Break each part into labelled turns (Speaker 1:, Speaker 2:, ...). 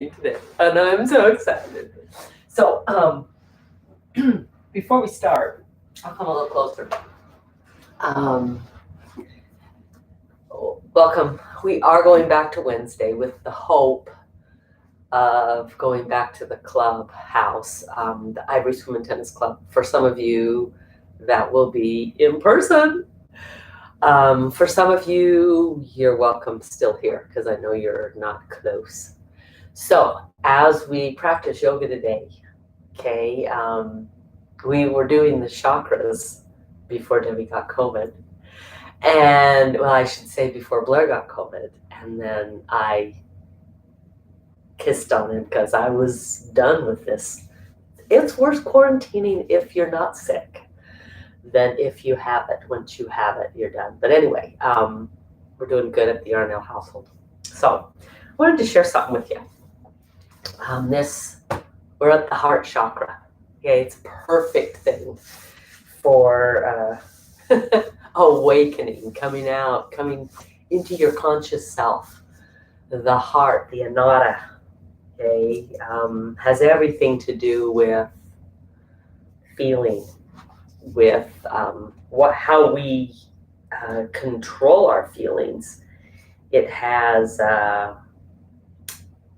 Speaker 1: today, and I'm so excited. So, before we start, I'll come a little closer. Um, Welcome. We are going back to Wednesday with the hope of going back to the clubhouse, the Ivory Swim and Tennis Club. For some of you, that will be in person. For some of you, you're welcome still here because I know you're not close. So as we practice yoga today, okay, we were doing the chakras before Debbie got COVID. And, well, I should say before Blair got COVID. And then I kissed on him because I was done with this. It's worse quarantining if you're not sick than if you have it. Once you have it, you're done. But anyway, we're doing good at the Arnell household. So I wanted to share something with you. We're at the heart chakra. Okay, it's a perfect thing for awakening, coming into your conscious self. The heart, the Anahata, okay, has everything to do with feeling, with how we control our feelings. It has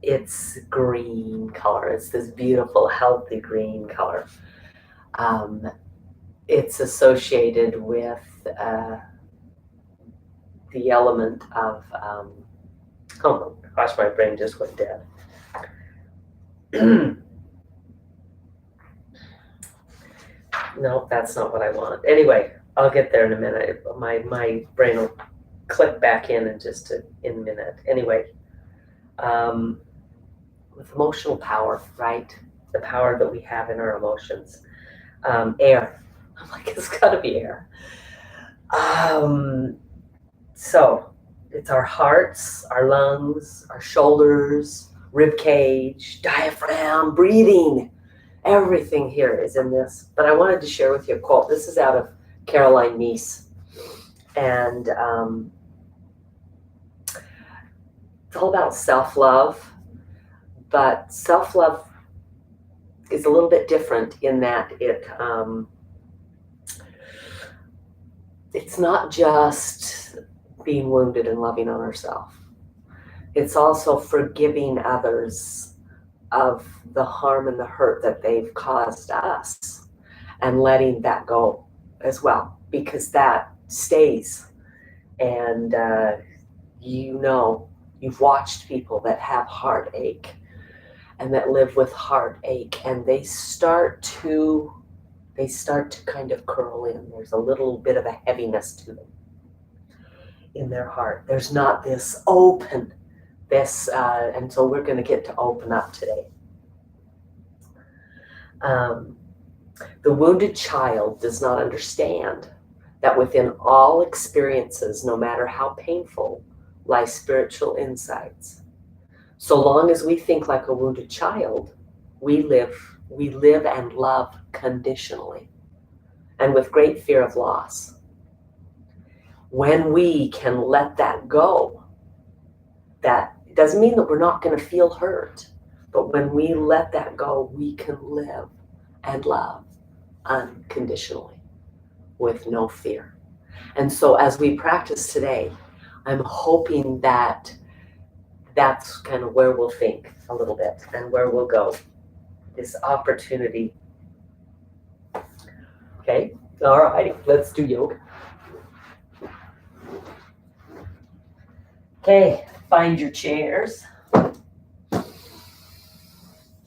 Speaker 1: it's green color. It's this beautiful, healthy green color. It's associated with the element of, oh gosh, my brain just went dead. No, that's not what I want. Anyway, I'll get there in a minute. My brain will click back in a minute. Anyway, with emotional power, right? The power that we have in our emotions. Air. I'm like, it's gotta be air. So it's our hearts, our lungs, our shoulders, rib cage, diaphragm, breathing. Everything here is in this. But I wanted to share with you a quote. This is out of Caroline Meese. And it's all about self-love. But self-love is a little bit different in that it's not just being wounded and loving on ourselves. It's also forgiving others of the harm and the hurt that they've caused us and letting that go as well, because that stays. And you've watched people that have heartache and that live with heartache, and they start to kind of curl in. There's a little bit of a heaviness to them in their heart. There's not this open, and so we're going to get to open up today. The wounded child does not understand that within all experiences, no matter how painful, lie spiritual insights. So long as we think like a wounded child, we live and love conditionally and with great fear of loss. When we can let that go, that doesn't mean that we're not going to feel hurt, but when we let that go, we can live and love unconditionally with no fear. And so as we practice today, I'm hoping that that's kind of where we'll think a little bit and where we'll go. This opportunity. Okay, all right, let's do yoga. Okay, find your chairs.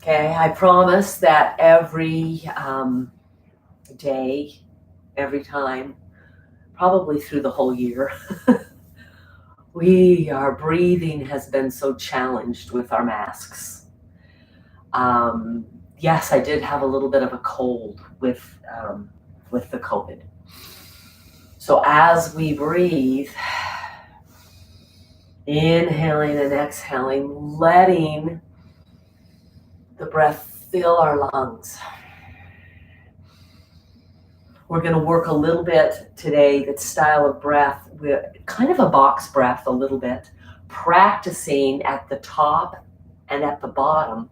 Speaker 1: Okay, I promise that every day, every time, probably through the whole year, our breathing has been so challenged with our masks. Yes, I did have a little bit of a cold with the COVID. So as we breathe, inhaling and exhaling, letting the breath fill our lungs. We're going to work a little bit today, that style of breath, with kind of a box breath a little bit, practicing at the top and at the bottom,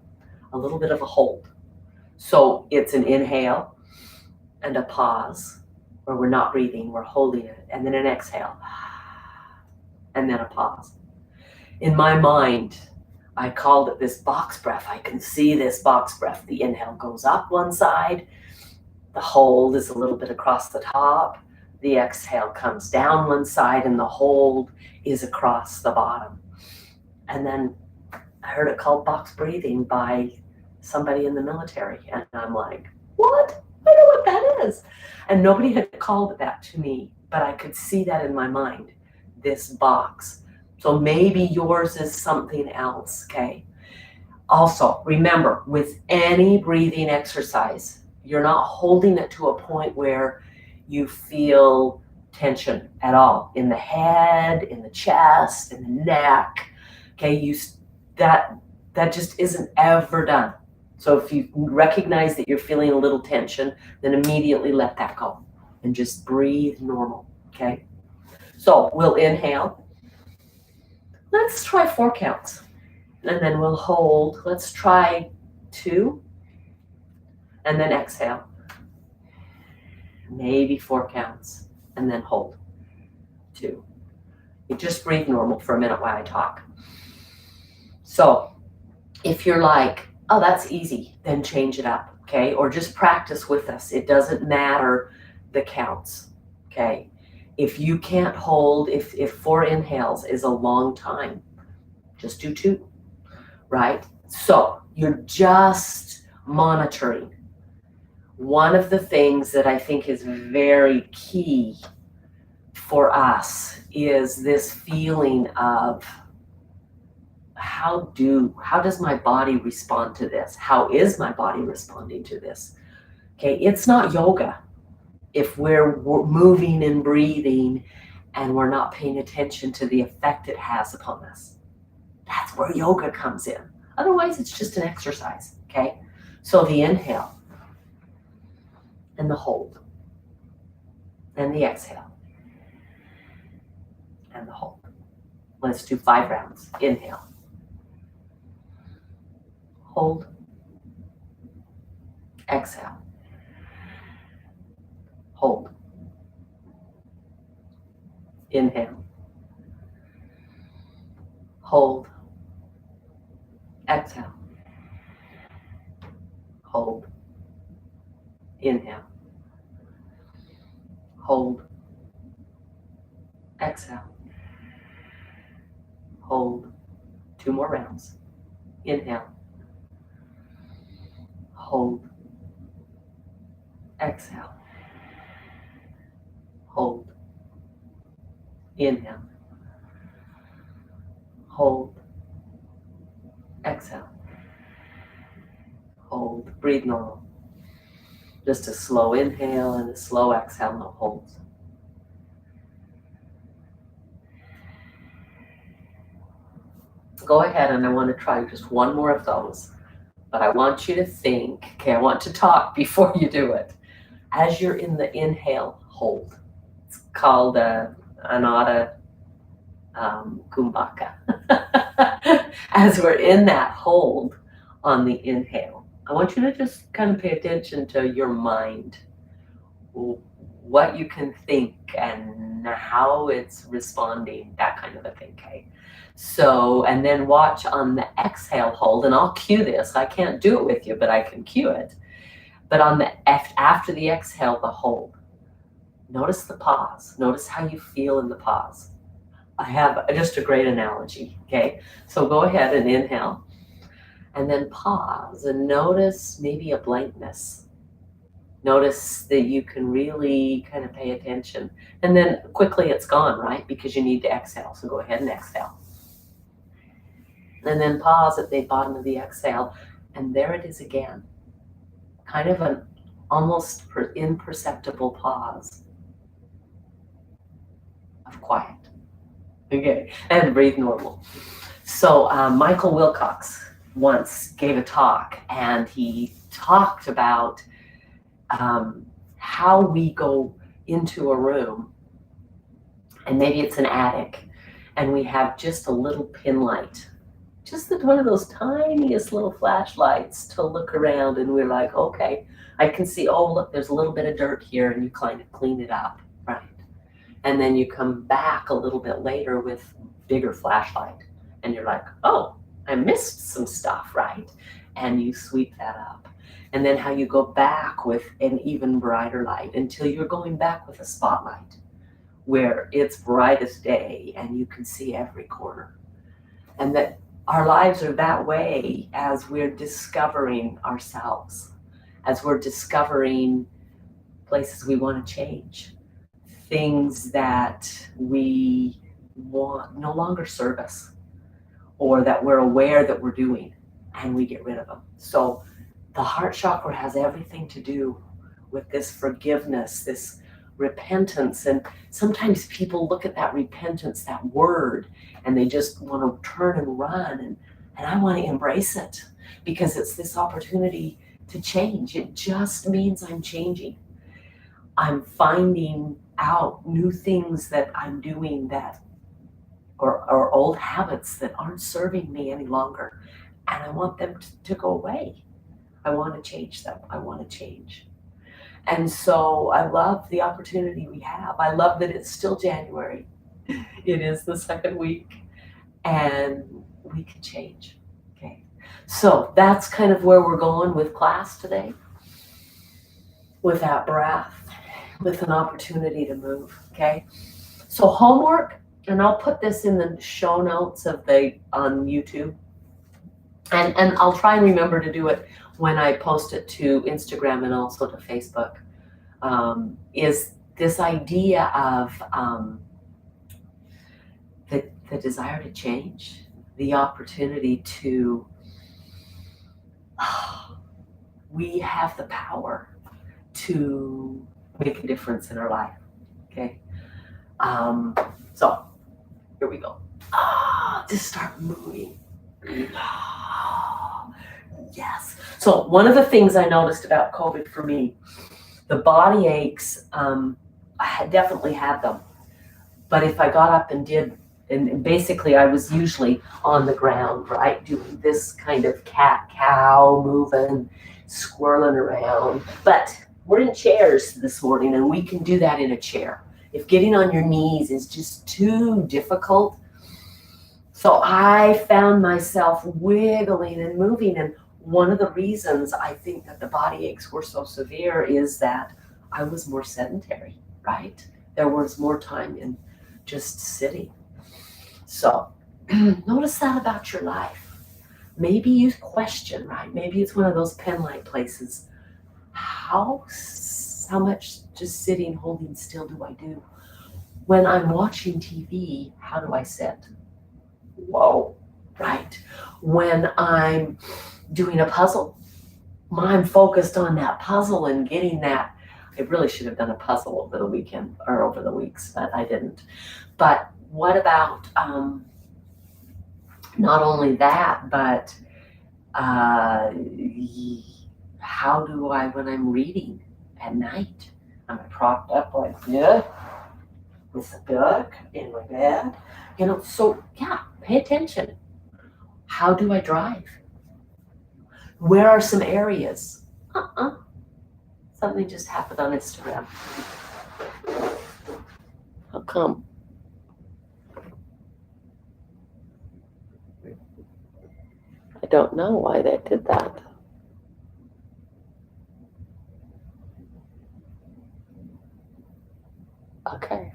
Speaker 1: a little bit of a hold. So it's an inhale and a pause where we're not breathing, we're holding it, and then an exhale, and then a pause. In my mind, I called it this box breath. I can see this box breath. The inhale goes up one side, the hold is a little bit across the top, the exhale comes down one side, and the hold is across the bottom. And then I heard it called box breathing by somebody in the military, and I'm like, what? I know what that is. And nobody had called it that to me, but I could see that in my mind, this box. So maybe yours is something else, okay? Also, remember, with any breathing exercise, you're not holding it to a point where you feel tension at all in the head, in the chest, in the neck. Okay, that just isn't ever done. So if you recognize that you're feeling a little tension, then immediately let that go and just breathe normal. Okay, so we'll inhale. Let's try 4 counts, and then we'll hold. Let's try 2, and then exhale. Maybe 4 counts, and then hold 2. You just breathe normal for a minute while I talk. So if you're like, oh, that's easy, then change it up, okay? Or just practice with us. It doesn't matter the counts, okay? If you can't hold, if 4 inhales is a long time, just do 2, right? So you're just monitoring. One of the things that I think is very key for us is this feeling of how does my body respond to this? How is my body responding to this? Okay, it's not yoga if we're moving and breathing and we're not paying attention to the effect it has upon us. That's where yoga comes in. Otherwise, it's just an exercise, okay? So the inhale and the hold and the exhale and the hold. Let's do 5 rounds. Inhale. Hold. Exhale. Hold. Inhale. Hold. Exhale. Hold. Inhale. Hold. Exhale. Hold. 2 more rounds. Inhale. Hold. Exhale. Hold. Inhale. Hold. Exhale. Hold. Breathe normal. Just a slow inhale and a slow exhale, no holds. Go ahead, and I want to try just 1 more of those. But I want you to think, okay, I want to talk before you do it. As you're in the inhale, hold. It's called Anahata Kumbhaka. As we're in that hold on the inhale, I want you to just kind of pay attention to your mind, what you can think and how it's responding, that kind of a thing, okay? So, and then watch on the exhale hold, and I'll cue this. I can't do it with you, but I can cue it. But on the after the exhale, the hold. Notice the pause. Notice how you feel in the pause. I have just a great analogy, okay? So go ahead and inhale, and then pause, and notice maybe a blankness. Notice that you can really kind of pay attention. And then quickly it's gone, right? Because you need to exhale. So go ahead and exhale. And then pause at the bottom of the exhale. And there it is again. Kind of an almost imperceptible pause of quiet. Okay, and breathe normal. So Michael Wilcox once gave a talk, and he talked about how we go into a room, and maybe it's an attic, and we have just a little pin light, just one of those tiniest little flashlights to look around, and we're like, okay, I can see, oh, look, there's a little bit of dirt here, and you kind of clean it up, right? And then you come back a little bit later with bigger flashlight, and you're like, oh, I missed some stuff, right? And you sweep that up. And then how you go back with an even brighter light until you're going back with a spotlight where it's bright as day and you can see every corner. And that our lives are that way as we're discovering ourselves, as we're discovering places we want to change, things that we want no longer serve us, or that we're aware that we're doing, and we get rid of them. So the heart chakra has everything to do with this forgiveness, this repentance. And sometimes people look at that repentance, that word, and they just want to turn and run. And I want to embrace it because it's this opportunity to change. It just means I'm changing. I'm finding out new things that I'm doing that or old habits that aren't serving me any longer. And I want them to go away. I want to change them. I want to change. And so I love the opportunity we have. I love that it's still January. It is the second week and we can change. Okay. So that's kind of where we're going with class today. With that breath, with an opportunity to move. Okay. So homework, and I'll put this in the show notes on YouTube. And I'll try and remember to do it when I post it to Instagram and also to Facebook, is this idea of the desire to change, the opportunity to, we have the power to make a difference in our life, okay? So here we go. Just start moving. Yes. So one of the things I noticed about COVID for me, the body aches, I definitely had them. But if I got up and did, and basically I was usually on the ground, right, doing this kind of cat-cow moving, squirreling around. But we're in chairs this morning, and we can do that in a chair. If getting on your knees is just too difficult, so I found myself wiggling and moving, and one of the reasons I think that the body aches were so severe is that I was more sedentary, right? There was more time in just sitting. So notice that about your life. Maybe you question, right? Maybe it's one of those pen light places. How much just sitting, holding still do I do? When I'm watching TV, how do I sit? Whoa, right? When I'm doing a puzzle, I'm focused on that puzzle and getting that. I really should have done a puzzle over the weekend or over the weeks, but I didn't. But what about not only that, but how do I, when I'm reading at night, am I propped up like this with a book in my bed? You know, so yeah, pay attention. How do I drive? Where are some areas? Something just happened on Instagram. How come? I don't know why they did that. Okay,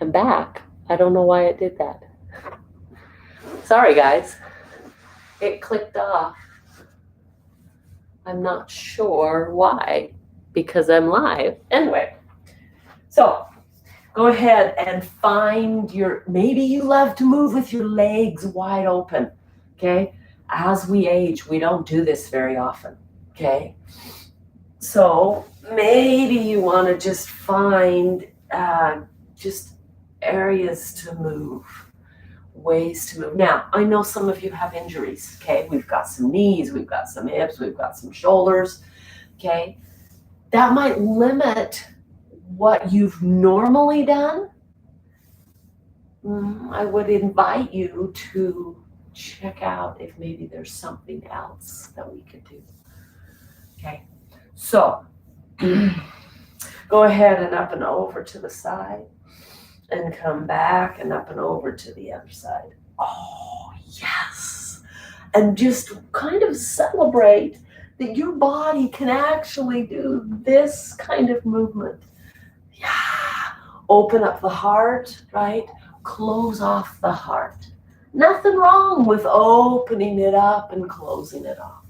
Speaker 1: I'm back. I don't know why it did that. Sorry, guys. It clicked off. I'm not sure why, because I'm live. Anyway, so go ahead and find maybe you love to move with your legs wide open, okay? As we age, we don't do this very often, okay? So maybe you want to just find just areas to move, ways to move. Now, I know some of you have injuries, okay? We've got some knees, we've got some hips, we've got some shoulders, okay? That might limit what you've normally done. I would invite you to check out if maybe there's something else that we could do. Okay, so go ahead and up and over to the side and come back and up and over to the other side. Oh, yes. And just kind of celebrate that your body can actually do this kind of movement. Yeah. Open up the heart, right? Close off the heart. Nothing wrong with opening it up and closing it off.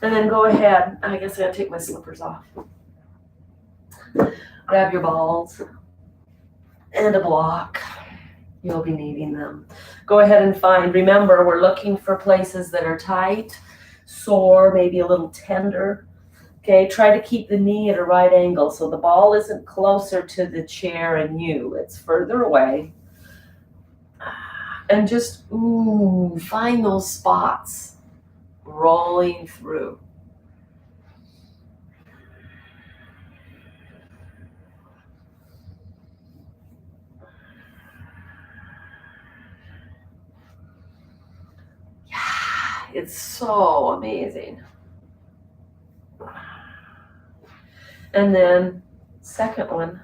Speaker 1: And then go ahead. I guess I gotta take my slippers off. Grab your balls and a block. You'll be needing them. Go ahead and find, remember, we're looking for places that are tight, sore, maybe a little tender. Okay, try to keep the knee at a right angle so the ball isn't closer to the chair and you. It's further away. And just, find those spots rolling through. Yeah, it's so amazing. And then, second one.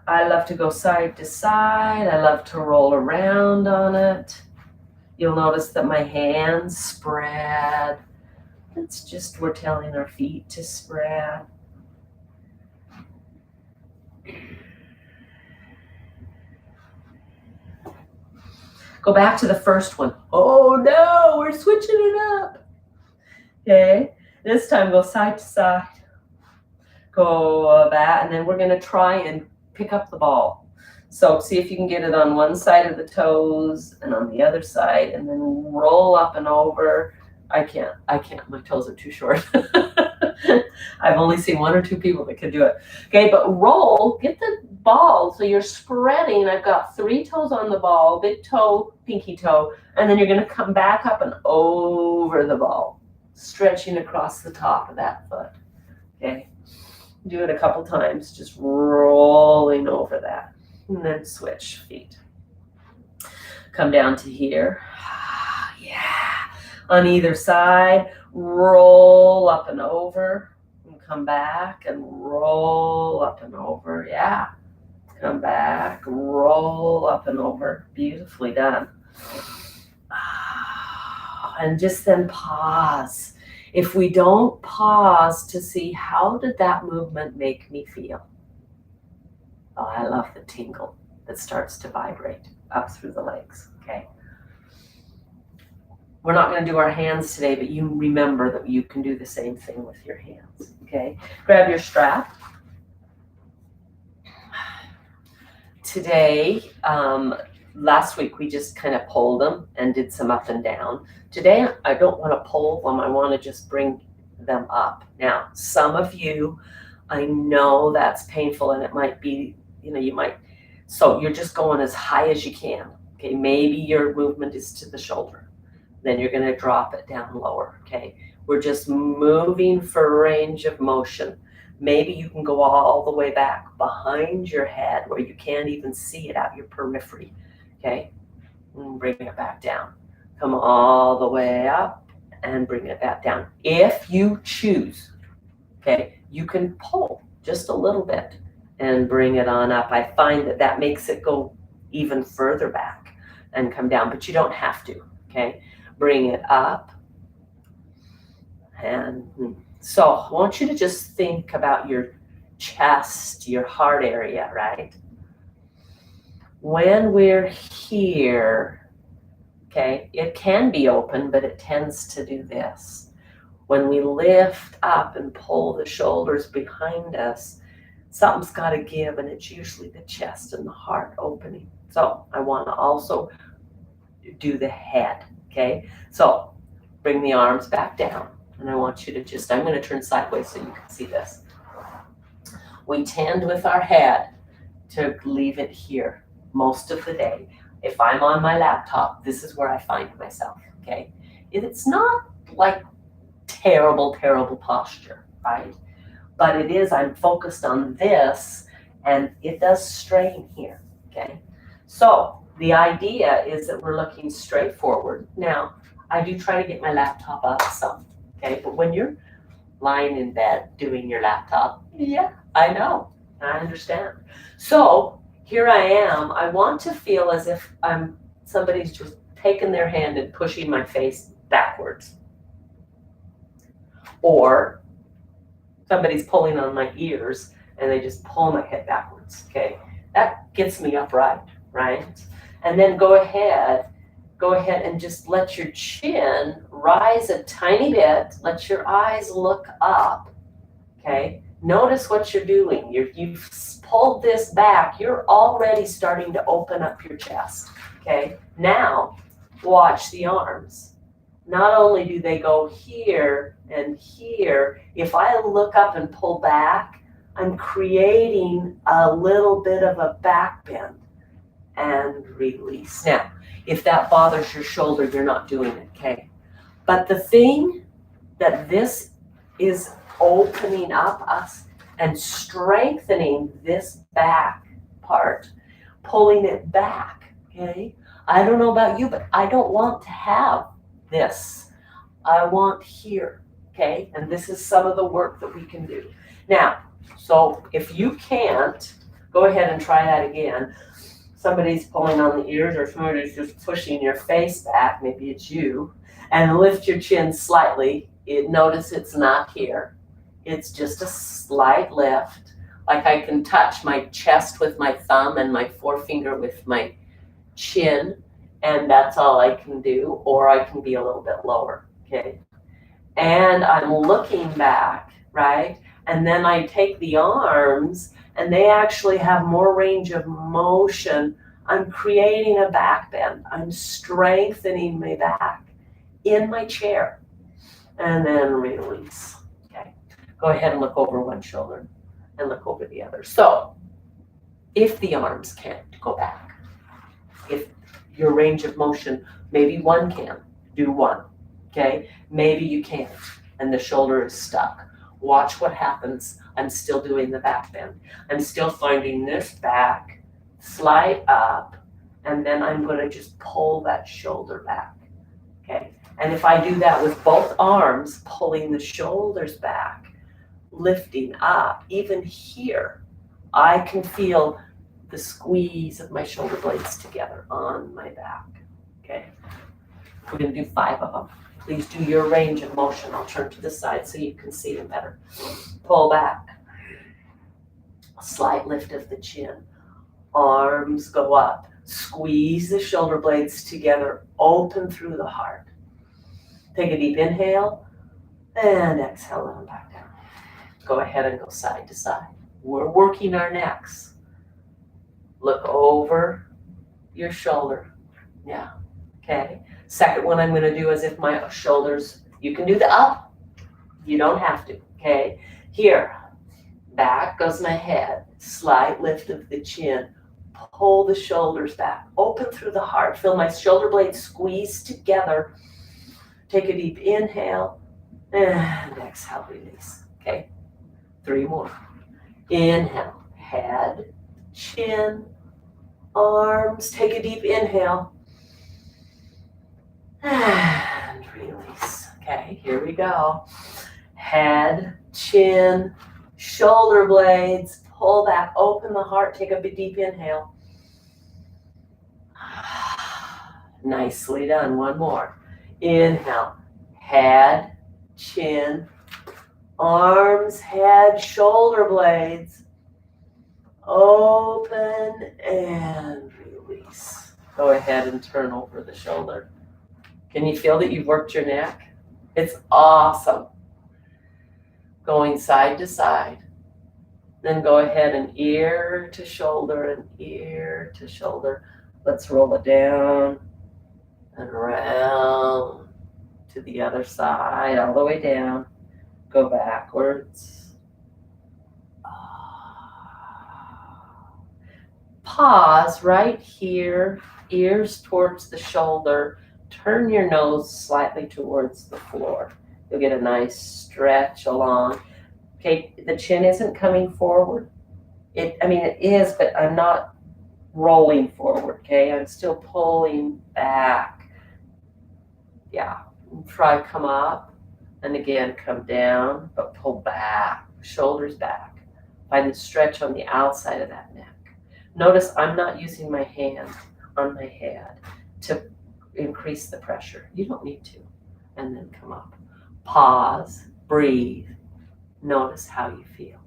Speaker 1: I love to go side to side. I love to roll around on it. You'll notice that my hands spread. It's just we're telling our feet to spread. Go back to the first one. Oh no, we're switching it up. Okay, this time go side to side. Go back, and then we're going to try and pick up the ball. So see if you can get it on one side of the toes and on the other side, and then roll up and over. I can't, my toes are too short. I've only seen one or two people that could do it. Okay, but roll, get the ball, so you're spreading. I've got 3 toes on the ball, big toe, pinky toe, and then you're gonna come back up and over the ball, stretching across the top of that foot, okay? Do it a couple times, just rolling over that, and then switch feet. Come down to here, yeah, on either side, roll up and over, and come back and roll up and over, yeah. Come back, roll up and over, beautifully done. And just then pause. If we don't pause to see how did that movement make me feel? Oh, I love the tingle that starts to vibrate up through the legs, okay? We're not going to do our hands today, but you remember that you can do the same thing with your hands, okay? Grab your strap. Today, last week we just kind of pulled them and did some up and down. Today, I don't want to pull them. I want to just bring them up. Now, some of you, I know that's painful and it might be, you might, so you're just going as high as you can. Okay, maybe your movement is to the shoulder. Then you're going to drop it down lower, okay? We're just moving for range of motion. Maybe you can go all the way back behind your head where you can't even see it out your periphery, okay? And bring it back down. Come all the way up and bring it back down. If you choose, okay, you can pull just a little bit and bring it on up. I find that that makes it go even further back and come down, but you don't have to, okay? Bring it up. And so I want you to just think about your chest, your heart area, right? When we're here, okay, it can be open, but it tends to do this. When we lift up and pull the shoulders behind us, something's got to give, and it's usually the chest and the heart opening. So I want to also do the head, okay? So bring the arms back down. And I want you to just, I'm going to turn sideways so you can see this. We tend with our head to leave it here most of the day. If I'm on my laptop, this is where I find myself, okay? It's not like terrible, terrible posture, right? But it is, I'm focused on this, and it does strain here, okay? So the idea is that we're looking straight forward. Now, I do try to get my laptop up some, okay? But when you're lying in bed doing your laptop, yeah, I know, I understand. So here I am. I want to feel as if somebody's just taken their hand and pushing my face backwards. Or somebody's pulling on my ears and they just pull my head backwards, okay? That gets me upright, right? And then go ahead and just let your chin rise a tiny bit. Let your eyes look up, okay? Notice what you're doing. You've pulled this back. You're already starting to open up your chest, okay? Now, watch the arms. Not only do they go here and here, if I look up and pull back, I'm creating a little bit of a back bend and release. Now, if that bothers your shoulder, you're not doing it, okay? But the thing that this is opening up us and strengthening this back part, pulling it back, okay? I don't know about you, but I don't want to have this. I want here, okay? And this is some of the work that we can do. Now, so if you can't, go ahead and try that again. Somebody's pulling on the ears or somebody's just pushing your face back, maybe it's you, and lift your chin slightly. Notice it's not here. It's just a slight lift. Like I can touch my chest with my thumb and my forefinger with my chin, and that's all I can do, or I can be a little bit lower, okay? And I'm looking back, right? And then I take the arms, and they actually have more range of motion. I'm creating a back bend. I'm strengthening my back in my chair, and then release, okay? Go ahead and look over one shoulder and look over the other. So if the arms can't go back, if your range of motion, maybe one can, do one, okay? Maybe you can't, and the shoulder is stuck. Watch what happens. I'm still doing the back bend. I'm still finding this back, slide up, and then I'm gonna just pull that shoulder back, okay? And if I do that with both arms, pulling the shoulders back, lifting up, even here, I can feel the squeeze of my shoulder blades together on my back, okay? We're gonna do 5 of them. Please do your range of motion. I'll turn to the side so you can see them better. Pull back. A slight lift of the chin. Arms go up. Squeeze the shoulder blades together. Open through the heart. Take a deep inhale and exhale, let them back down. Go ahead and go side to side. We're working our necks. Look over your shoulder. Yeah, okay. Second one I'm gonna do is if my shoulders, you can do the up, you don't have to, okay? Here, back goes my head, slight lift of the chin, pull the shoulders back, open through the heart, feel my shoulder blades squeeze together. Take a deep inhale and exhale, release, okay? 3 more. Inhale, head, chin, arms, take a deep inhale. And release. Okay, here we go. Head, chin, shoulder blades, pull back, open the heart, take a deep inhale. Nicely done, one more. Inhale, head, chin, arms, head, shoulder blades, open and release. Go ahead and turn over the shoulder. Can you feel that you've worked your neck? It's awesome. Going side to side. Then go ahead and ear to shoulder and ear to shoulder. Let's roll it down and around to the other side, all the way down. Go backwards. Pause right here, ears towards the shoulder. Turn your nose slightly towards the floor. You'll get a nice stretch along. Okay, the chin isn't coming forward. It is, but I'm not rolling forward, okay? I'm still pulling back. Yeah, try come up, and again, come down, but pull back, shoulders back. Find the stretch on the outside of that neck. Notice I'm not using my hand on my head to increase the pressure. You don't need to. And then come up. Pause, breathe, notice how you feel.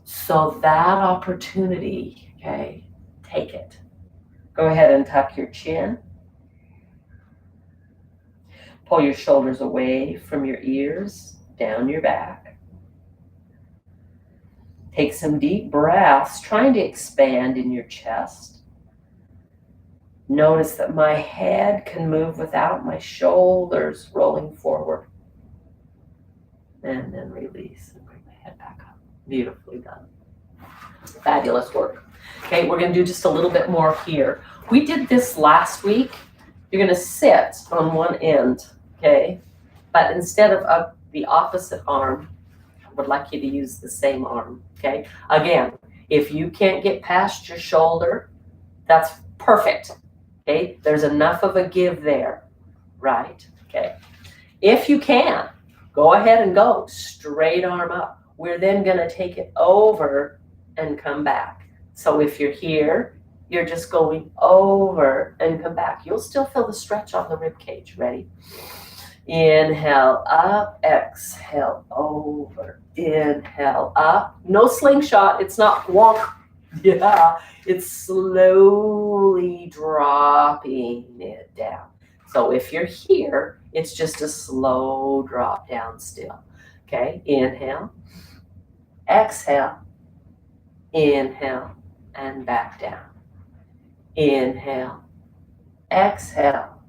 Speaker 1: So that opportunity, okay, take it. Go ahead and tuck your chin. Pull your shoulders away from your ears, down your back. Take some deep breaths, trying to expand in your chest. Notice that my head can move without my shoulders rolling forward. And then release and bring my head back up. Beautifully done. Fabulous work. Okay, we're going to do just a little bit more here. We did this last week. You're going to sit on one end, okay? But instead of the opposite arm, I would like you to use the same arm, okay? Again, if you can't get past your shoulder, that's perfect, okay? There's enough of a give there, right? Okay. If you can, go ahead and go straight arm up. We're then going to take it over and come back. So if you're here, you're just going over and come back. You'll still feel the stretch on the rib cage. Ready? Inhale up, exhale over. Inhale up. No slingshot. It's not walk. Yeah, it's slowly dropping it down. So if you're here, it's just a slow drop down still. Okay, inhale, exhale, inhale, and back down. Inhale, exhale,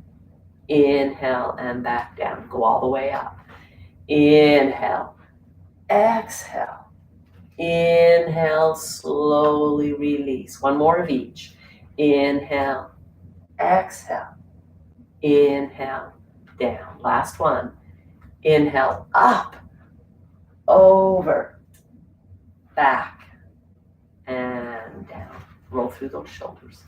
Speaker 1: inhale, and back down. Go all the way up. Inhale, exhale, inhale, slowly release. One more of each. Inhale, exhale, inhale, down. Last one. Inhale, up, over, back, and down. Roll through those shoulders.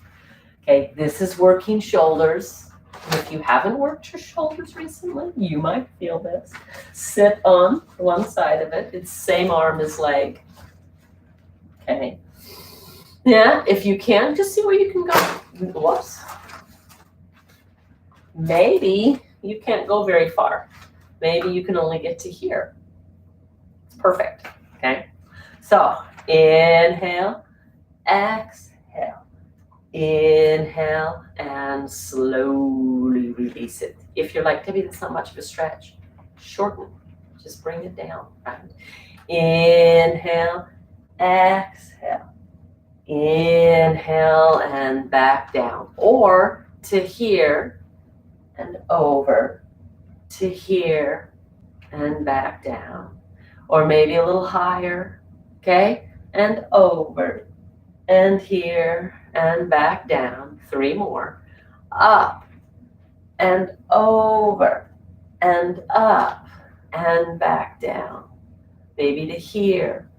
Speaker 1: Okay, this is working shoulders. If you haven't worked your shoulders recently, you might feel this. Sit on one side of it. It's same arm as leg. Okay. Yeah, if you can, just see where you can go. Whoops. Maybe you can't go very far. Maybe you can only get to here. It's perfect. Okay. So inhale, exhale, inhale, and slowly release it. If you're like, Debbie, that's not much of a stretch, shorten. Just bring it down. Right? Inhale, exhale, inhale, and back down. Or to here and over, to here and back down. Or maybe a little higher, okay? And over, and here, and back down. 3 more. Up, and over, and up, and back down. Maybe to here,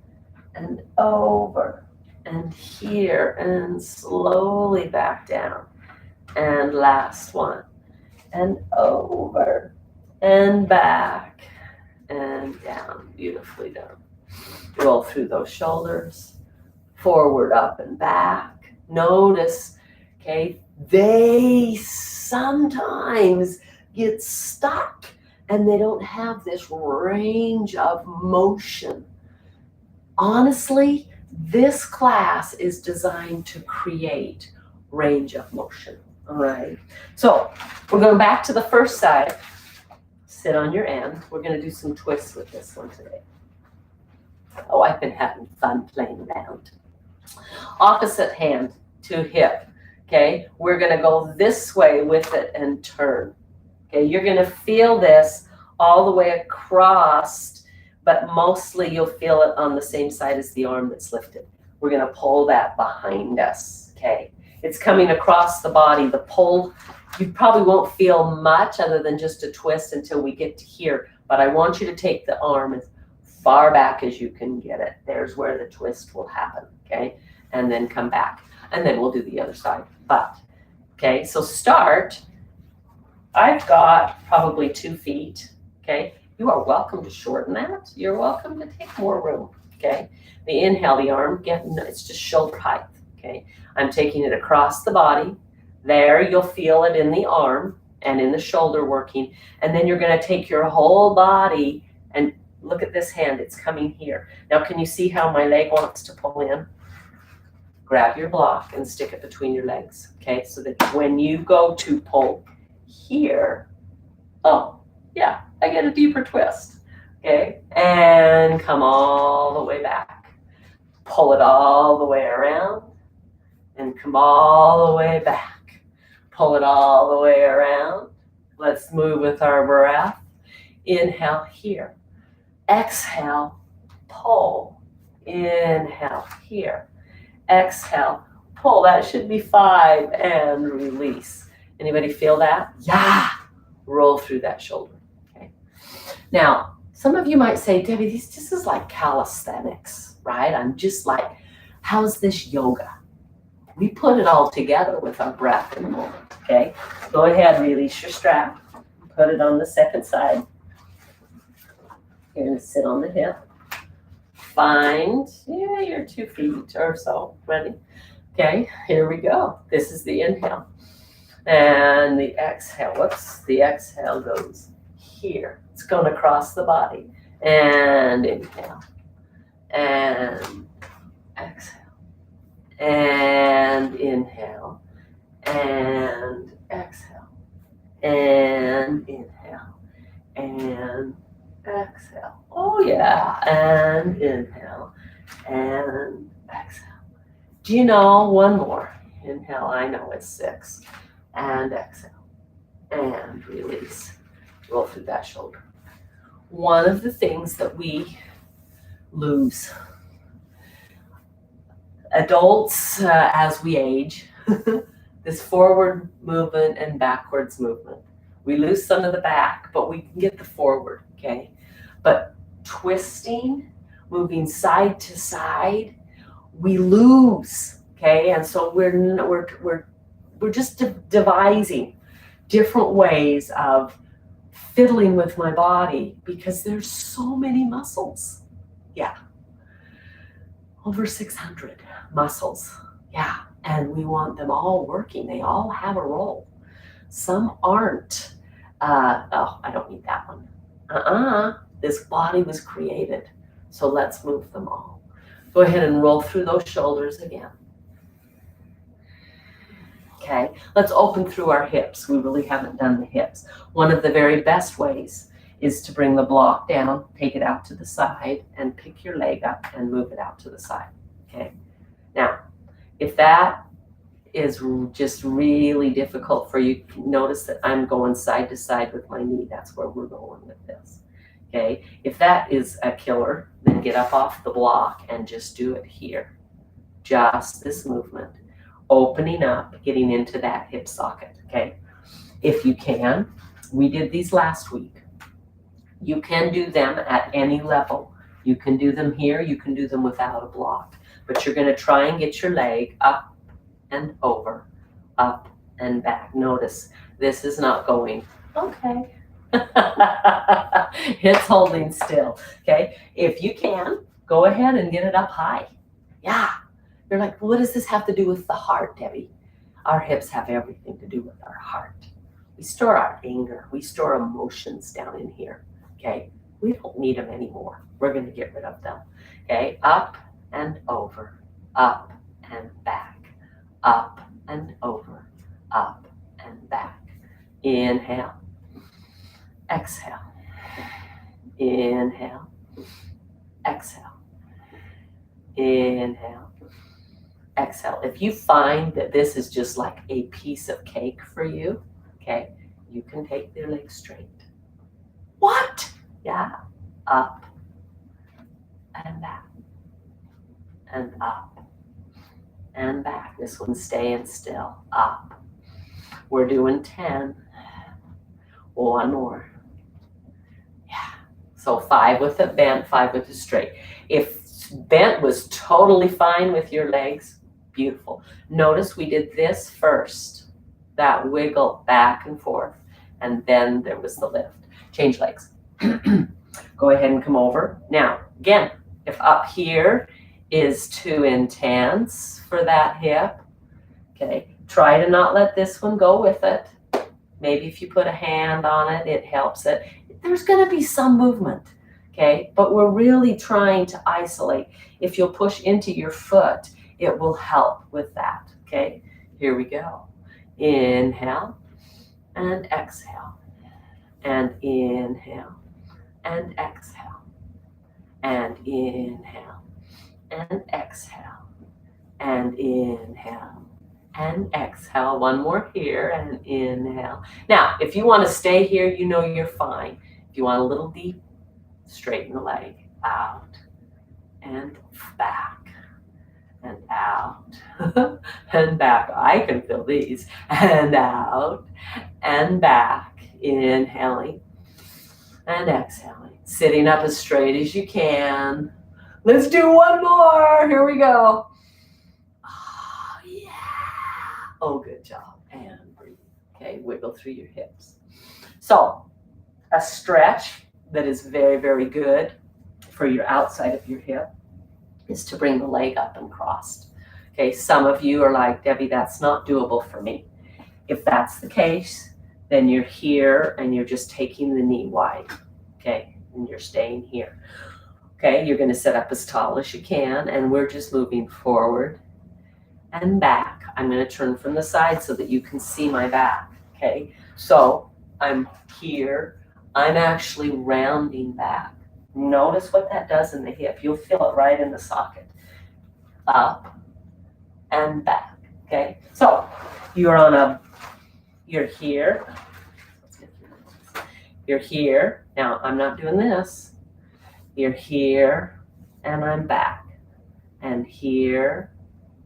Speaker 1: and over, and here, and slowly back down. And last one. And over, and back, and down. Beautifully done. Roll through those shoulders, forward, up, and back. Notice, okay, they sometimes get stuck and they don't have this range of motion. Honestly, this class is designed to create range of motion. All right. So we're going back to the first side. Sit on your end. We're going to do some twists with this one today. Oh, I've been having fun playing around. Opposite hand to hip. Okay. We're going to go this way with it and turn. Okay. You're going to feel this all the way across, but mostly you'll feel it on the same side as the arm that's lifted. We're going to pull that behind us. Okay. It's coming across the body. The pull, you probably won't feel much other than just a twist until we get to here. But I want you to take the arm and far back as you can get it. There's where the twist will happen, okay? And then come back. And then we'll do the other side. But, okay, so start. I've got probably 2 feet, okay? You are welcome to shorten that. You're welcome to take more room, okay? The inhale, the arm, it's just shoulder height, okay? I'm taking it across the body. There, you'll feel it in the arm and in the shoulder working. And then you're gonna take your whole body and look at this hand, it's coming here. Now, can you see how my leg wants to pull in? Grab your block and stick it between your legs, okay? So that when you go to pull here, oh, yeah, I get a deeper twist, okay? And come all the way back. Pull it all the way around and come all the way back. Pull it all the way around. Let's move with our breath. Inhale here. Exhale, pull. Inhale here. Exhale, pull. That should be 5 and release. Anybody feel that? Yeah. Roll through that shoulder. Okay. Now, some of you might say, Debbie, this is like calisthenics, right? I'm just like, how's this yoga? We put it all together with our breath in a moment, okay? Go ahead, release your strap. Put it on the second side. You're gonna sit on the hip. Find, your 2 feet or so. Ready? Okay, here we go. This is the inhale. And the exhale, the exhale goes here. It's going to cross the body. And inhale. And exhale. And inhale. And exhale. And inhale. And exhale. Oh, yeah. And inhale. And exhale. Do you know one more? Inhale, I know it's 6. And exhale. And release. Roll through that shoulder. One of the things that we lose, adults as we age, this forward movement and backwards movement. We lose some of the back, but we can get the forward, okay? But twisting, moving side to side, we lose, okay? And so we're just devising different ways of fiddling with my body because there's so many muscles. Yeah. Over 600 muscles. Yeah. And we want them all working. They all have a role. Some aren't. I don't need that one. This body was created. So let's move them all. Go ahead and roll through those shoulders again. Okay, let's open through our hips. We really haven't done the hips. One of the very best ways is to bring the block down, take it out to the side, and pick your leg up and move it out to the side. Okay, now, if that is just really difficult for you, notice that I'm going side to side with my knee. That's where we're going with this. Okay, if that is a killer, then get up off the block and just do it here. Just this movement. Opening up, getting into that hip socket, okay? If you can, we did these last week. You can do them at any level. You can do them here, you can do them without a block. But you're gonna try and get your leg up and over, up and back. Notice, this is not going, okay. It's holding still, okay? If you can, go ahead and get it up high. Yeah. You're like, what does this have to do with the heart, Debbie? Our hips have everything to do with our heart. We store our anger. We store emotions down in here, okay? We don't need them anymore. We're going to get rid of them, okay? Up and over, up and back, up and over, up and back. Inhale, exhale, inhale, exhale, inhale. Exhale. If you find that this is just like a piece of cake for you, okay, you can take your legs straight. What? Yeah. Up and back and up and back. This one's staying still. Up. We're doing 10. One more. Yeah. So 5 with it bent, 5 with it straight. If bent was totally fine with your legs, beautiful. Notice we did this first, that wiggle back and forth, and then there was the lift. Change legs. Go ahead and come over. Now, again, if up here is too intense for that hip, okay, try to not let this one go with it. Maybe if you put a hand on it, it helps it. There's going to be some movement, okay, but we're really trying to isolate. If you'll push into your foot, it will help with that, okay? Here we go. Inhale and exhale, and inhale and exhale, and inhale and exhale, and inhale and exhale. One more here, and inhale. Now, if you want to stay here, you know you're fine. If you want a little deep, straighten the leg out and back and out and back. I can feel these. And out and back. Inhaling and exhaling. Sitting up as straight as you can. Let's do one more. Here we go. Oh, yeah. Oh, good job. And breathe. Okay, wiggle through your hips. So, a stretch that is very, very good for your outside of your hip is to bring the leg up and crossed. Okay, some of you are like, Debbie, that's not doable for me. If that's the case, then you're here and you're just taking the knee wide, okay, and you're staying here. Okay, you're going to sit up as tall as you can, and we're just moving forward and back. I'm going to turn from the side so that you can see my back, okay? So I'm here. I'm actually rounding back. Notice what that does in the hip. You'll feel it right in the socket. Up and back, okay? So you're here. You're here. Now, I'm not doing this. You're here, and I'm back. And here,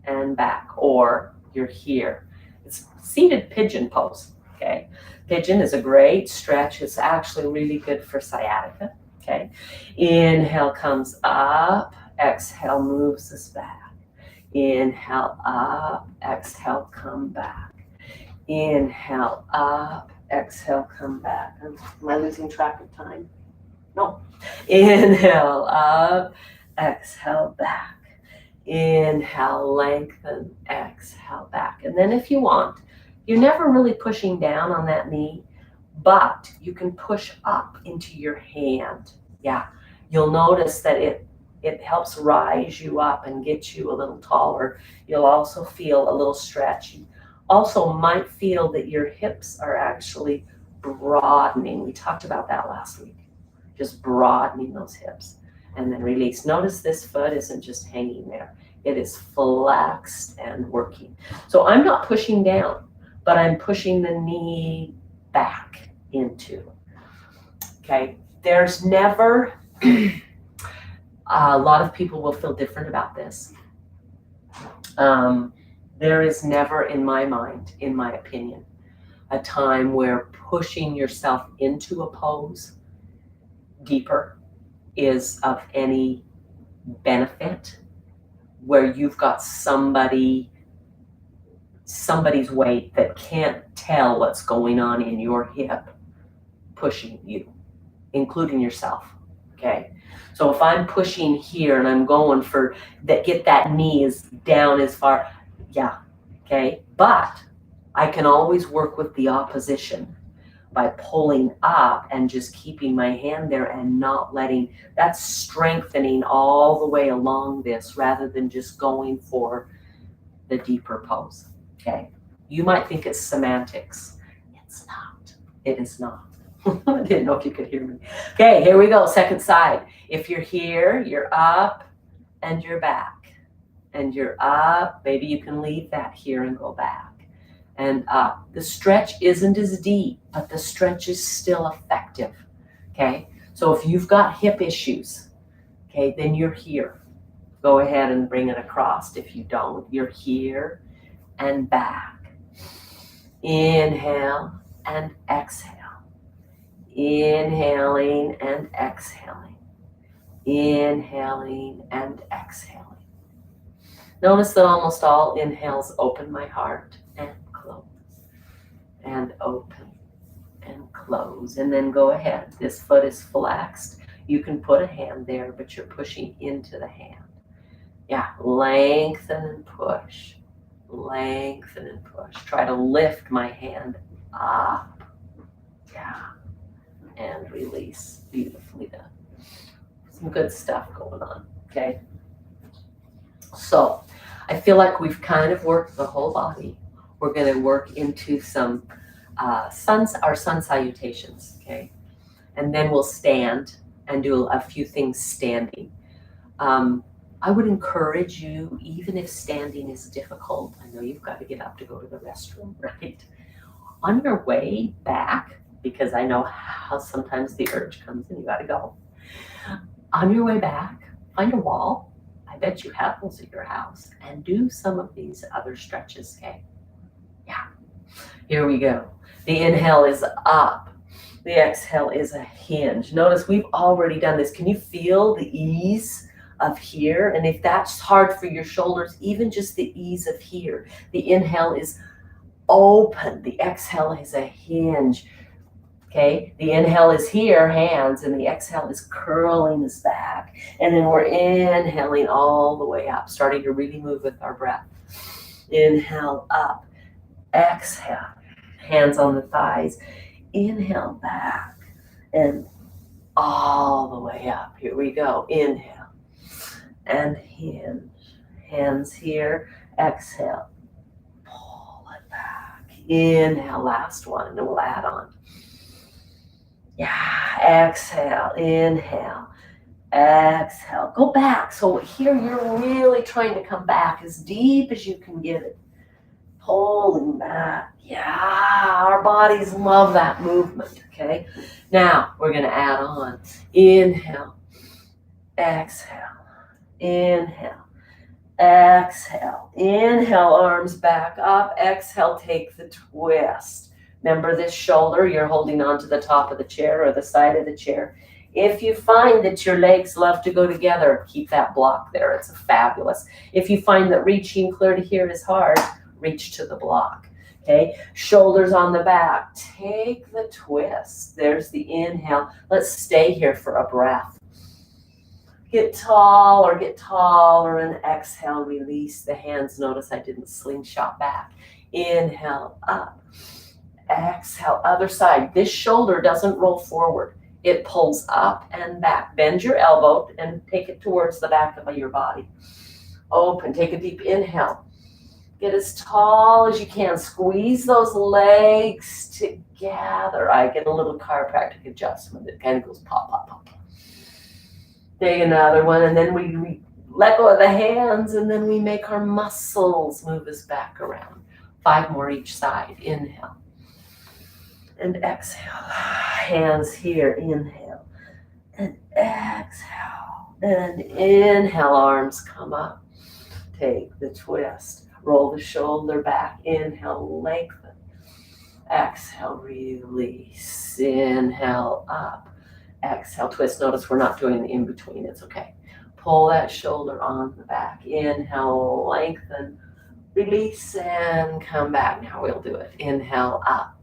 Speaker 1: and back. Or you're here. It's seated pigeon pose, okay? Pigeon is a great stretch. It's actually really good for sciatica, okay? Inhale comes up. Exhale moves us back. Inhale up. Exhale, come back. Inhale up. Exhale, come back. Am I losing track of time? No. Inhale up. Exhale back. Inhale, lengthen, exhale back. And then if you want, you're never really pushing down on that knee, but you can push up into your hand. Yeah, you'll notice that it helps rise you up and get you a little taller. You'll also feel a little stretch. You also might feel that your hips are actually broadening. We talked about that last week. Just broadening those hips. And then release. Notice this foot isn't just hanging there. It is flexed and working. So I'm not pushing down, but I'm pushing the knee back into. Okay, there's never, a lot of people will feel different about this. There is never, in my mind, in my opinion, a time where pushing yourself into a pose deeper is of any benefit, where you've got somebody's weight that can't tell what's going on in your hip pushing you, including yourself, okay? So if I'm pushing here and I'm going for that, get that knee is down as far, yeah, okay? But I can always work with the opposition by pulling up and just keeping my hand there and not letting, that's strengthening all the way along this rather than just going for the deeper pose, okay? You might think it's semantics. It's not. It is not. I didn't know if you could hear me. Okay, here we go, second side. If you're here, you're up and you're back. And you're up, maybe you can leave that here and go back. And up. The stretch isn't as deep, but the stretch is still effective, okay? So if you've got hip issues, okay, then you're here. Go ahead and bring it across. If you don't, you're here and back. Inhale and exhale. Inhaling and exhaling. Inhaling and exhaling. Notice that almost all inhales open my heart and close. And open and close. And then go ahead. This foot is flexed. You can put a hand there, but you're pushing into the hand. Yeah, lengthen and push. Lengthen and push. Try to lift my hand up. Yeah. And release. Beautifully done. Some good stuff going on. Okay. So I feel like we've kind of worked the whole body. We're going to work into some our sun salutations. Okay. And then we'll stand and do a few things standing. I would encourage you, even if standing is difficult, I know you've got to get up to go to the restroom, right? On your way back, because I know how sometimes the urge comes and you got to go. On your way back, find a wall. I bet you have those at your house, and do some of these other stretches, okay? Yeah. Here we go. The inhale is up. The exhale is a hinge. Notice we've already done this. Can you feel the ease of here? And if that's hard for your shoulders, even just the ease of here. The inhale is open. The exhale is a hinge. Okay, the inhale is here, hands, and the exhale is curling us back. And then we're inhaling all the way up, starting to really move with our breath. Inhale up, exhale, hands on the thighs. Inhale back and all the way up. Here we go. Inhale and hinge. Hands here. Exhale. Pull it back. Inhale. Last one. And then we'll add on. Yeah. Exhale. Inhale. Exhale. Go back. So here you're really trying to come back as deep as you can get it. Pulling back. Yeah, our bodies love that movement, okay? Now, we're going to add on. Inhale. Exhale. Inhale. Exhale. Inhale, arms back up. Exhale, take the twist. Remember this shoulder, you're holding onto the top of the chair or the side of the chair. If you find that your legs love to go together, keep that block there. It's fabulous. If you find that reaching clear to here is hard, reach to the block. Okay, shoulders on the back. Take the twist. There's the inhale. Let's stay here for a breath. Get taller, and exhale, release the hands. Notice I didn't slingshot back. Inhale, up. Exhale, other side. This shoulder doesn't roll forward. It pulls up and back. Bend your elbow and take it towards the back of your body. Open, take a deep inhale. Get as tall as you can. Squeeze those legs together. I get a little chiropractic adjustment. It kind of goes pop, pop, pop. Take another one, and then we let go of the hands, and then we make our muscles move us back around. 5 more each side. Inhale. And exhale. Hands here. Inhale. And exhale. And inhale. Arms come up. Take the twist. Roll the shoulder back. Inhale, lengthen. Exhale, release. Inhale, up. Exhale, twist. Notice we're not doing the in-between. It's okay. Pull that shoulder on the back. Inhale, lengthen. Release and come back. Now we'll do it. Inhale, up.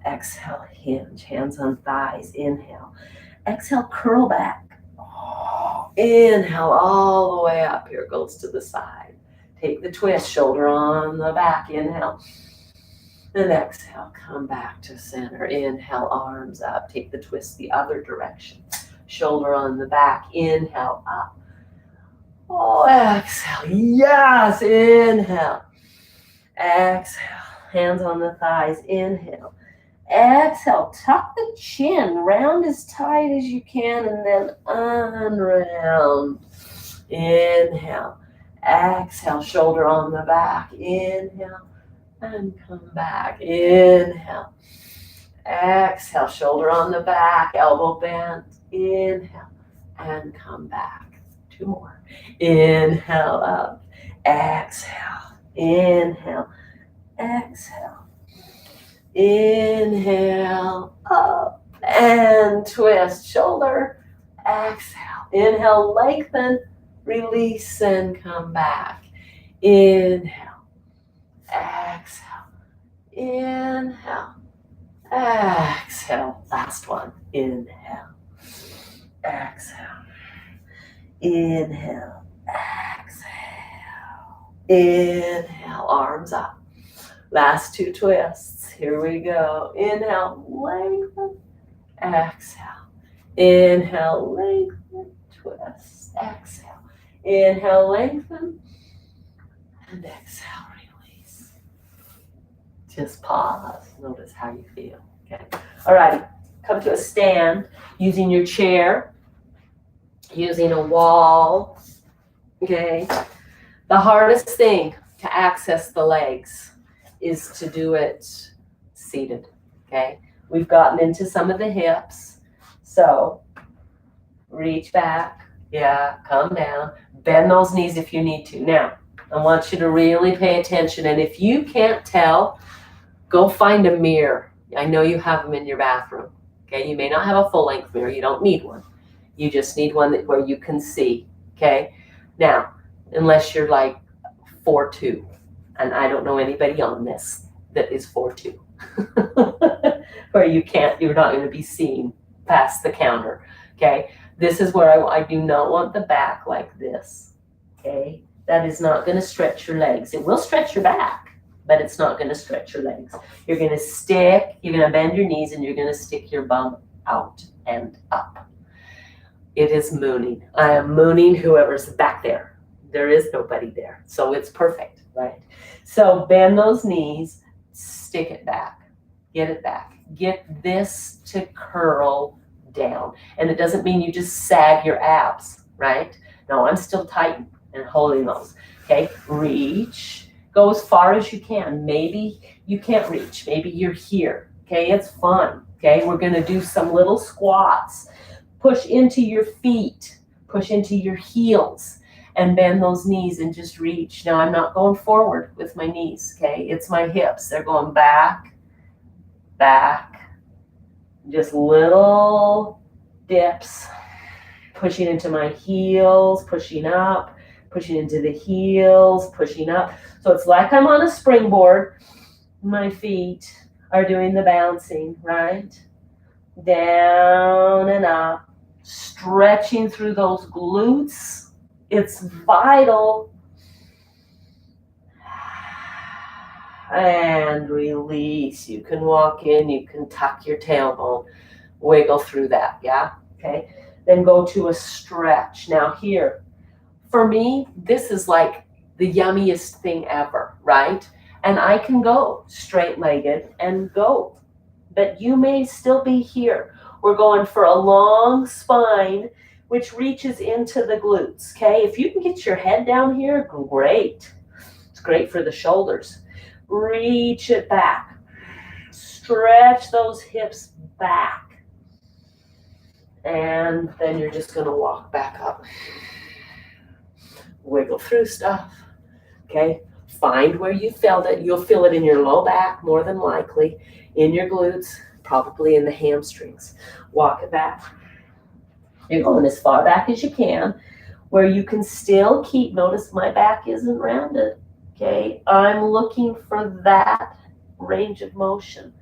Speaker 1: Exhale, hinge. Hands on thighs. Inhale. Exhale, curl back. Inhale all the way up. Here it goes to the side. Take the twist, shoulder on the back. Inhale. And exhale, come back to center. Inhale, arms up. Take the twist the other direction. Shoulder on the back. Inhale, up. Oh, exhale. Yes, inhale. Exhale. Hands on the thighs. Inhale. Exhale. Tuck the chin. Round as tight as you can and then unround. Inhale. Exhale, shoulder on the back. Inhale and come back. Inhale. Exhale, shoulder on the back, elbow bent. Inhale and come back. 2 more. Inhale up. Exhale. Inhale. Exhale. Inhale up. and twist. Shoulder, exhale. Inhale, lengthen, release, and come back. Inhale, exhale, inhale, exhale. Last one. Inhale, exhale, inhale, exhale, inhale. Arms up. Last two twists. Here we go. Inhale, lengthen, exhale. Inhale, lengthen, twist, exhale. Inhale, lengthen, and exhale, release. Just pause. Notice how you feel. Okay. All right. Come to a stand using your chair, using a wall. Okay. The hardest thing to access the legs is to do it seated. Okay. We've gotten into some of the hips. So reach back. Yeah. Come down. Bend those knees if you need to. Now, I want you to really pay attention. And if you can't tell, go find a mirror. I know you have them in your bathroom. Okay, you may not have a full-length mirror. You don't need one. You just need one where you can see. Okay, now, unless you're like 4'2", and I don't know anybody on this that is 4'2", where you're not going to be seen past the counter. Okay, this is where I do not want the back like this. Okay, that is not going to stretch your legs. It will stretch your back, but it's not going to stretch your legs. You're going to bend your knees, and you're going to stick your bum out and up. It is mooning. I am mooning whoever's back there. There is nobody there. So it's perfect, right? So bend those knees, stick it back, get it back. Get this to curl down. And it doesn't mean you just sag your abs, right? No, I'm still tight and holding those. Okay, reach. Go as far as you can. Maybe you can't reach. Maybe you're here. Okay, it's fun. Okay, we're going to do some little squats. Push into your feet. Push into your heels. And bend those knees and just reach. Now, I'm not going forward with my knees. Okay, it's my hips. They're going back, back. Just little dips. Pushing into my heels. Pushing up. Pushing into the heels, pushing up. So it's like I'm on a springboard. My feet are doing the bouncing, right? Down and up, stretching through those glutes. It's vital. And release. You can walk in, you can tuck your tailbone, wiggle through that, yeah? Okay. Then go to a stretch. Now here, for me, this is like the yummiest thing ever, right? And I can go straight-legged and go. But you may still be here. We're going for a long spine, which reaches into the glutes, okay? If you can get your head down here, great. It's great for the shoulders. Reach it back. Stretch those hips back. And then you're just going to walk back up. Wiggle through stuff, okay? Find where you felt it. You'll feel it in your low back, more than likely, in your glutes, probably in the hamstrings. Walk it back. You're going as far back as you can, where you can still keep, notice my back isn't rounded, okay? I'm looking for that range of motion.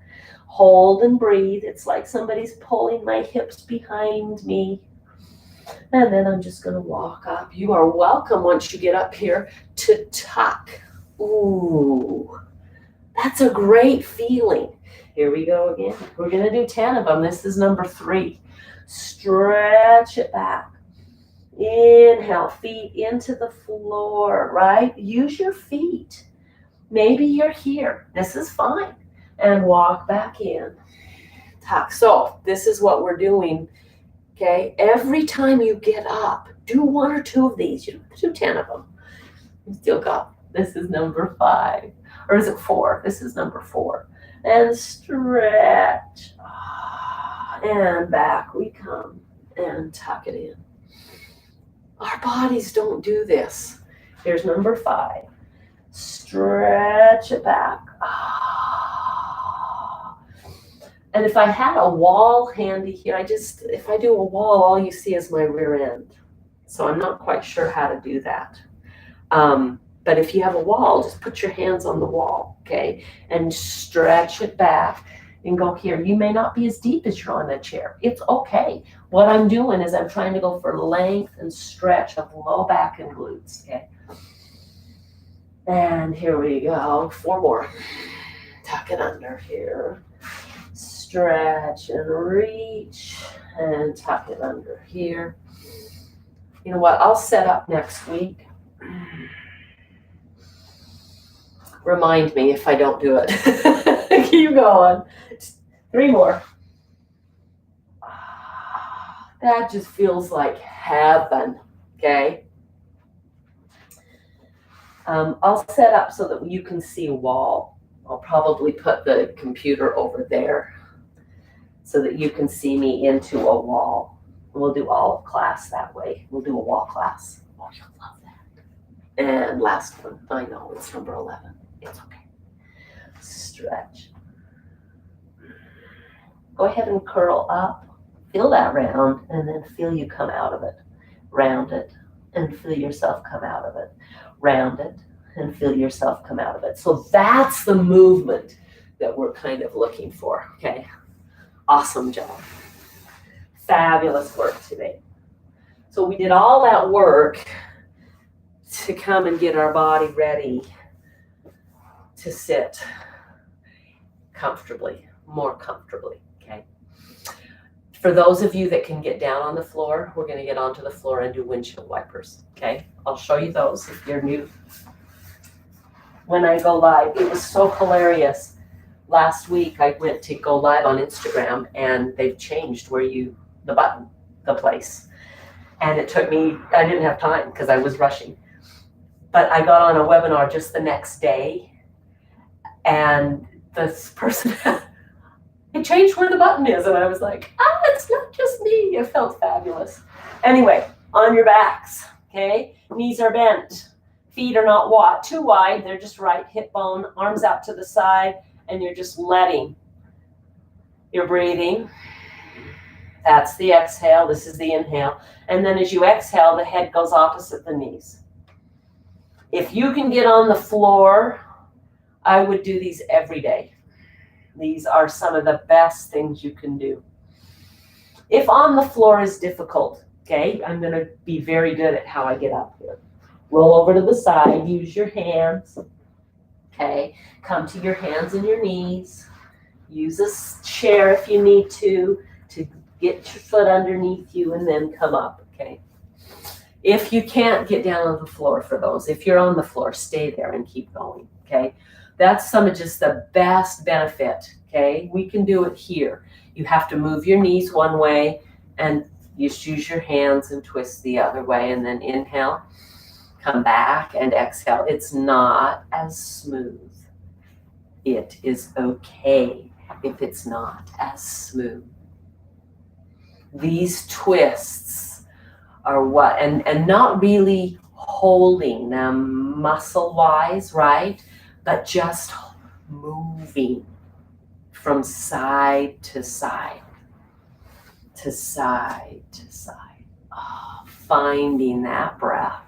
Speaker 1: Hold and breathe. It's like somebody's pulling my hips behind me. And then I'm just going to walk up. You are welcome once you get up here to tuck. Ooh, that's a great feeling. Here we go again. We're going to do 10 of them. This is number 3. Stretch it back. Inhale, feet into the floor, right? Use your feet. Maybe you're here. This is fine. And walk back in. Tuck. So this is what we're doing. Okay, every time you get up, do 1 or 2 of these. You don't have to do 10 of them. You still got, this is number 5. Or is it 4? This is number 4. And stretch. And back we come. And tuck it in. Our bodies don't do this. Here's number 5. Stretch it back. And if I had a wall handy here, if I do a wall, all you see is my rear end. So I'm not quite sure how to do that. But if you have a wall, just put your hands on the wall, okay? And stretch it back and go here. You may not be as deep as you're on a chair. It's okay. What I'm doing is I'm trying to go for length and stretch of low back and glutes, okay? And here we go. 4 more. Tuck it under here. Stretch and reach and tuck it under here. You know what? I'll set up next week. Remind me if I don't do it. Keep going. 3 more. That just feels like heaven, okay? I'll set up so that you can see a wall. I'll probably put the computer over there so that you can see me into a wall. We'll do all of class that way. We'll do a wall class. Oh, you'll love that. And last one. I know, it's number 11. It's okay. Stretch. Go ahead and curl up. Feel that round, and then feel you come out of it. Round it, and feel yourself come out of it. Round it, and feel yourself come out of it. So that's the movement that we're kind of looking for, okay? Awesome job. Fabulous work today. So we did all that work to come and get our body ready to sit comfortably, more comfortably, okay? For those of you that can get down on the floor, we're going to get onto the floor and do windshield wipers, okay? I'll show you those if you're new. When I go live, it was so hilarious. Last week, I went to go live on Instagram, and they've changed the place. And it took me, I didn't have time because I was rushing. But I got on a webinar just the next day, and this person, it changed where the button is, and I was like, it's not just me. It felt fabulous. Anyway, on your backs, okay? Knees are bent. Feet are not too wide. They're just right. Hip bone, arms out to the side, and you're just letting. You're breathing. That's the exhale. This is the inhale. And then as you exhale, the head goes opposite the knees. If you can get on the floor, I would do these every day. These are some of the best things you can do. If on the floor is difficult, okay, I'm going to be very good at how I get up here. Roll over to the side, use your hands, okay, come to your hands and your knees. Use a chair if you need to get your foot underneath you and then come up, okay. If you can't get down on the floor for those, if you're on the floor, stay there and keep going, okay. That's some of just the best benefit, okay? We can do it here. You have to move your knees one way and you just use your hands and twist the other way, and then inhale, come back and exhale. It's not as smooth. It is okay if it's not as smooth. These twists are what, and not really holding them muscle-wise, right? But just moving from side to side, to side to side. Oh, finding that breath.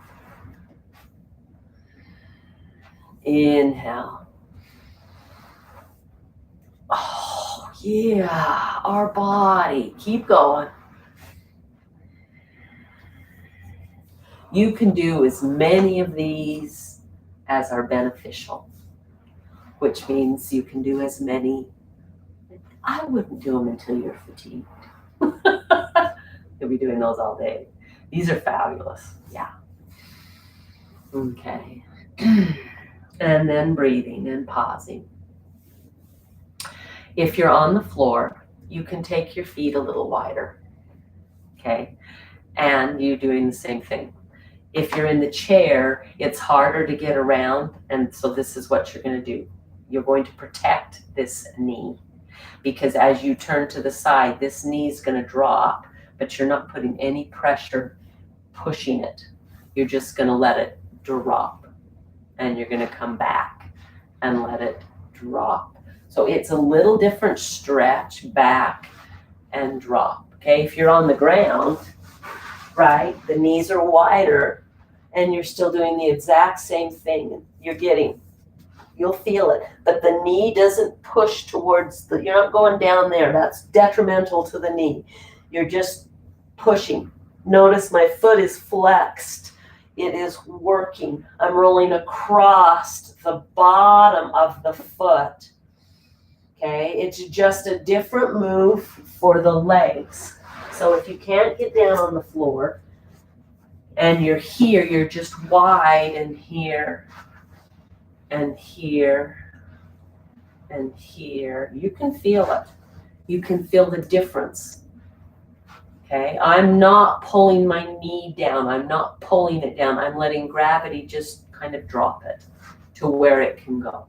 Speaker 1: Inhale. Oh, yeah, our body. Keep going. You can do as many of these as are beneficial, which means you can do as many. I wouldn't do them until you're fatigued. You'll be doing those all day. These are fabulous. Yeah. Okay. And then breathing and pausing. If you're on the floor, you can take your feet a little wider. Okay. And you're doing the same thing. If you're in the chair, it's harder to get around. And so this is what you're going to do. You're going to protect this knee, because as you turn to the side, this knee is going to drop, but you're not putting any pressure pushing it. You're just going to let it drop, and you're going to come back and let it drop. So it's a little different stretch, back and drop. Okay, if you're on the ground, right, the knees are wider and you're still doing the exact same thing. You'll feel it, but the knee doesn't push towards you're not going down there. That's detrimental to the knee. You're just pushing. Notice my foot is flexed. It is working. I'm rolling across the bottom of the foot. Okay, it's just a different move for the legs. So if you can't get down on the floor and you're here, you're just wide and here and here and here. You can feel it. You can feel the difference. Okay, I'm not pulling my knee down. I'm not pulling it down. I'm letting gravity just kind of drop it to where it can go.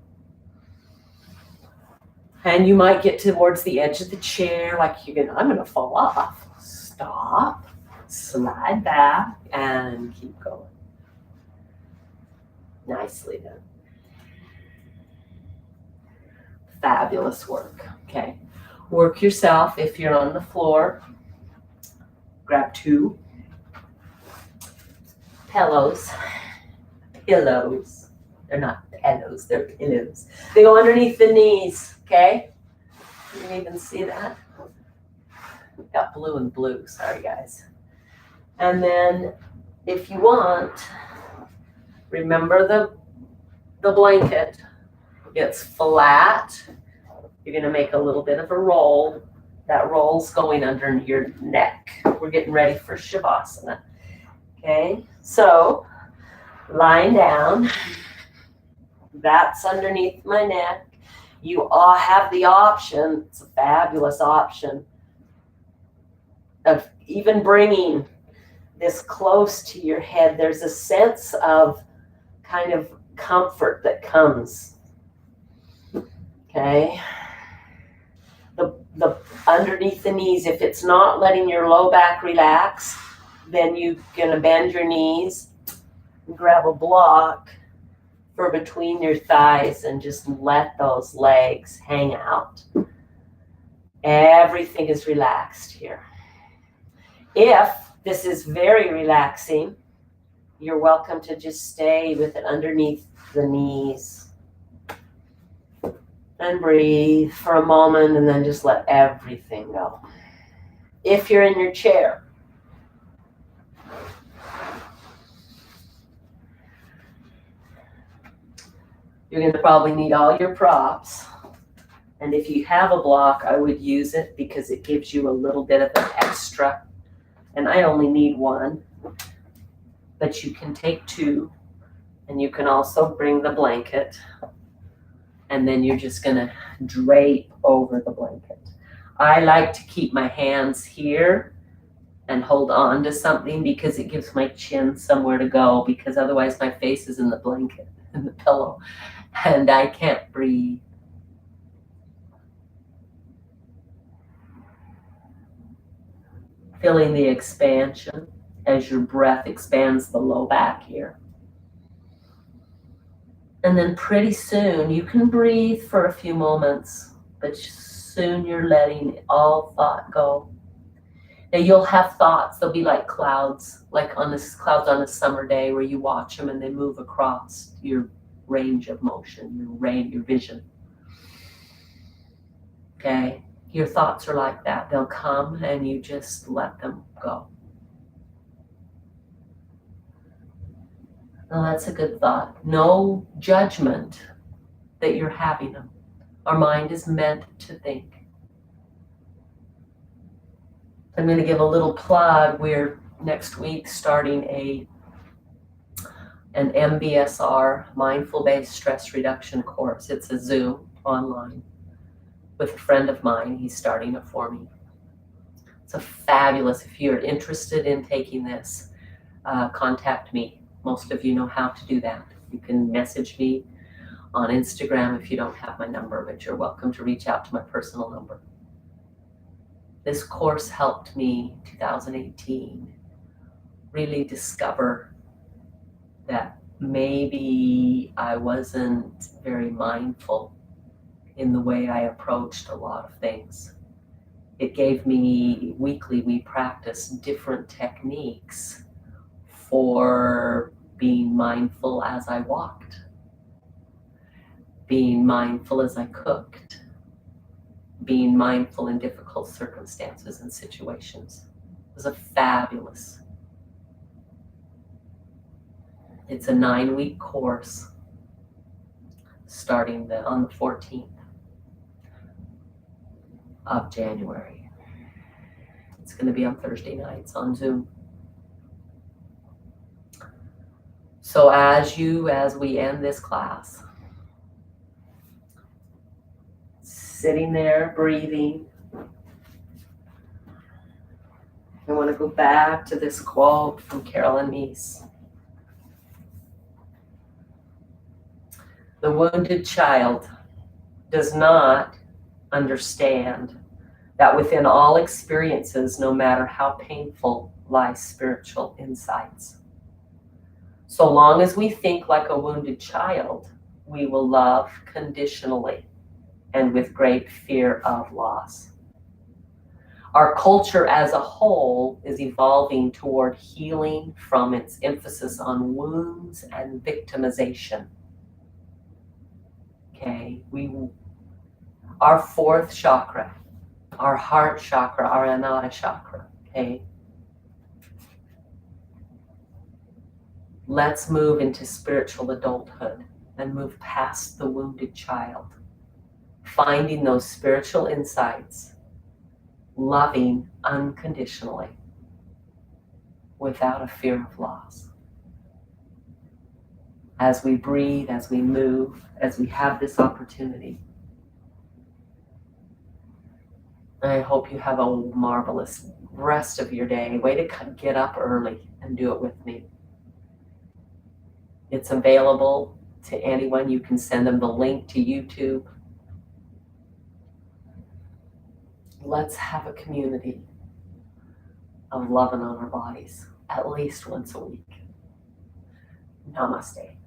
Speaker 1: And you might get towards the edge of the chair, like I'm gonna fall off. Stop, slide back, and keep going. Nicely done. Fabulous work. Okay, work yourself. If you're on the floor, grab 2 pillows. They're not pillows, they're pillows. They go underneath the knees, okay? You can even see that. Got blue and blue, sorry guys. And then if you want, remember the blanket. It's flat. You're gonna make a little bit of a roll. That roll's going under your neck. We're getting ready for Shavasana. Okay, so lying down, that's underneath my neck. You all have the option, it's a fabulous option, of even bringing this close to your head. There's a sense of kind of comfort that comes. Okay. The underneath the knees, if it's not letting your low back relax, then you're gonna bend your knees, grab a block for between your thighs and just let those legs hang out. Everything is relaxed here. If this is very relaxing, you're welcome to just stay with it underneath the knees. And breathe for a moment and then just let everything go. If you're in your chair, you're going to probably need all your props. And if you have a block, I would use it because it gives you a little bit of an extra. And I only need 1, but you can take 2. And you can also bring the blanket. And then you're just gonna drape over the blanket. I like to keep my hands here and hold on to something because it gives my chin somewhere to go, because otherwise my face is in the blanket, in the pillow, and I can't breathe. Feeling the expansion as your breath expands the low back here. And then pretty soon, you can breathe for a few moments, but soon you're letting all thought go. Now you'll have thoughts, they'll be like clouds, like clouds on a summer day where you watch them and they move across your range of motion, your vision. Okay, your thoughts are like that. They'll come and you just let them go. Now that's a good thought. No judgment that you're having them. Our mind is meant to think. I'm going to give a little plug. We're next week starting an MBSR, Mindful-Based Stress Reduction course. It's a Zoom online with a friend of mine. He's starting it for me. It's a fabulous, if you're interested in taking this, contact me. Most of you know how to do that. You can message me on Instagram if you don't have my number, but you're welcome to reach out to my personal number. This course helped me, 2018, really discover that maybe I wasn't very mindful in the way I approached a lot of things. It gave me, weekly, we practiced different techniques for being mindful as I walked, being mindful as I cooked, being mindful in difficult circumstances and situations. It was a fabulous. It's a 9-week course starting on the 14th of January. It's going to be on Thursday nights on Zoom. So as we end this class, sitting there breathing, I want to go back to this quote from Carolyn Meese. The wounded child does not understand that within all experiences, no matter how painful, lies spiritual insights. So long as we think like a wounded child, we will love conditionally and with great fear of loss. Our culture as a whole is evolving toward healing from its emphasis on wounds and victimization. Okay, our fourth chakra, our heart chakra, our Anahata chakra, okay? Let's move into spiritual adulthood and move past the wounded child, finding those spiritual insights, loving unconditionally, without a fear of loss. As we breathe, as we move, as we have this opportunity. I hope you have a marvelous rest of your day. Way to get up early and do it with me. It's available to anyone. You can send them the link to YouTube. Let's have a community of loving on our bodies at least once a week. Namaste.